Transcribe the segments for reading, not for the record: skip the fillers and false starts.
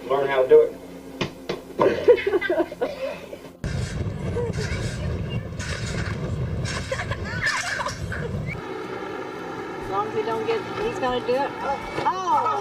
Learn how to do it. As long as he don't get, he's gonna do it. Oh!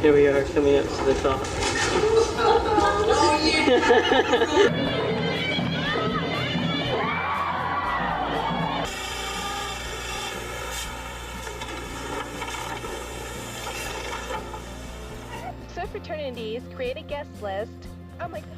Here we are coming up to the top. So fraternities create a guest list. Oh my god.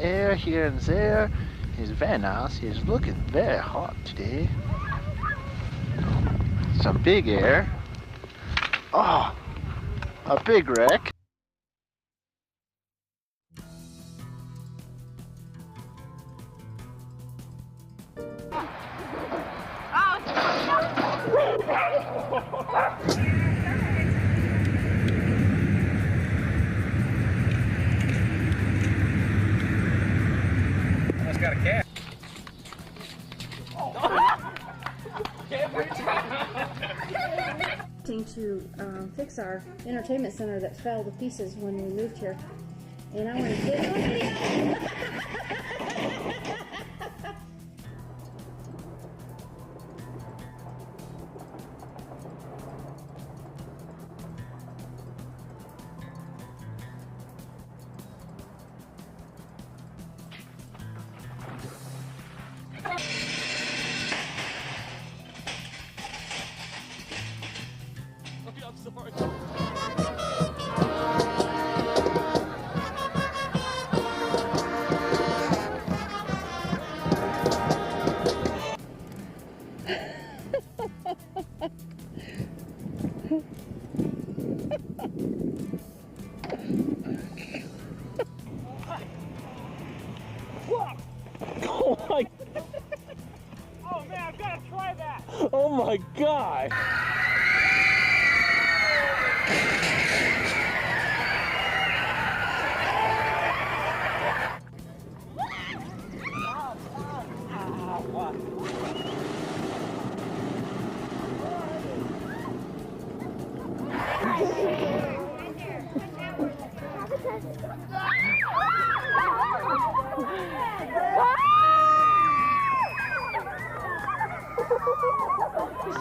Air here and there. It's very nice. It's looking very hot today. Some big air. Oh, a big wreck. Almost got a cat. To fix our entertainment center that fell to pieces when we moved here, and I want to get Oh my! Oh man, I've got to try that. Oh my God!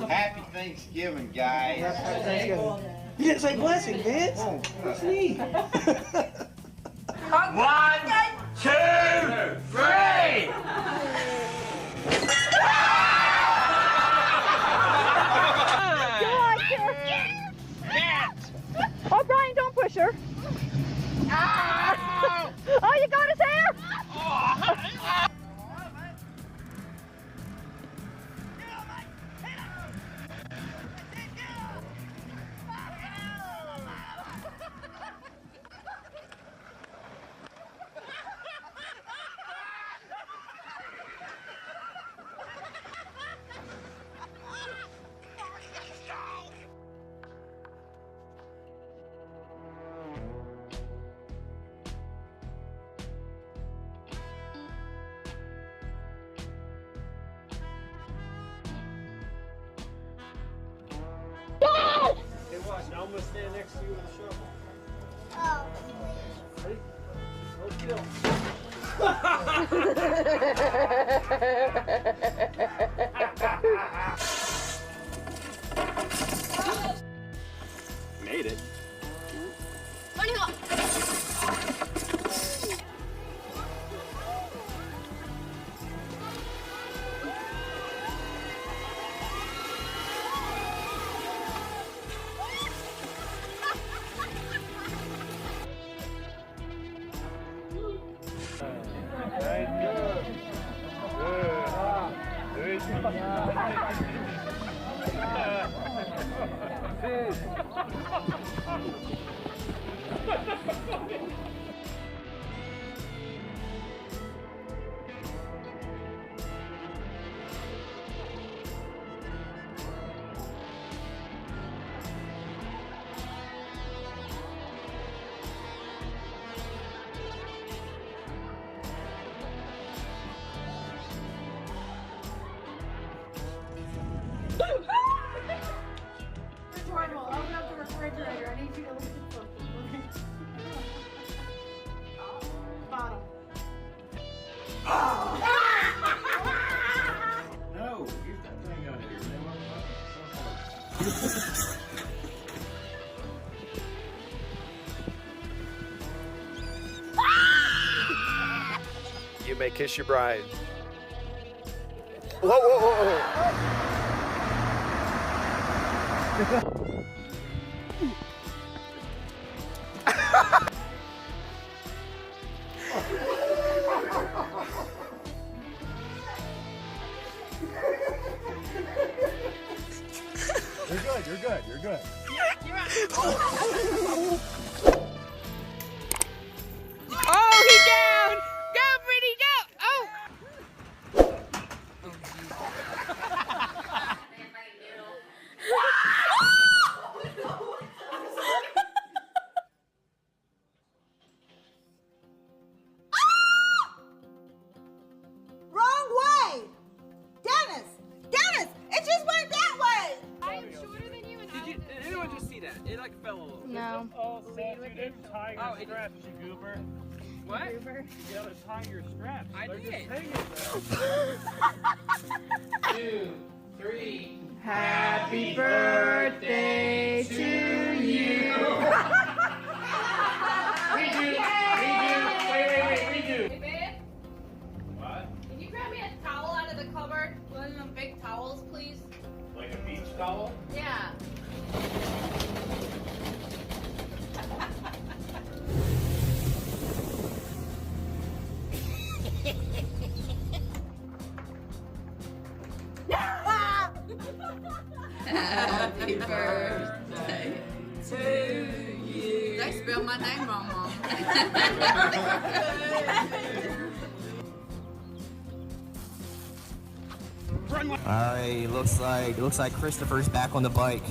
Happy Thanksgiving, guys. You didn't say blessing, Vince. Oh, That's neat. 1, 2, 3. Oh, Brian, don't push her. Oh, you got his hair? Hey, watch. Now I'm going to stand next to you with a shovel. Ready? Hold still. Made it. Open up the refrigerator. I need you to look at something. Bottom. No, get that thing out of here, man. You may kiss your bride. Whoa, whoa, whoa, whoa. You're good, you're good, you're good. Oh, he's down! Go, Brittany, go! Oh! Wrong way! Dennis! Dennis! It just went that way! I am shorter than you and Did anyone just see that? It like fell a little. No. Oh, Seth, you didn't tie your straps, you goober. What? You gotta tie your straps. I They're did. just hanging there. 2, 3. Happy birthday to you. Redo. Wait, redo. Hey, babe, What? can you grab me a towel out of the cupboard? One of them big towels, please? Like a beach towel? Yeah. Happy birthday to you. They spelled my name wrong, Mom. Alright, looks like Christopher's back on the bike.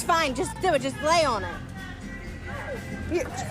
fine. Just do it. Just lay on it.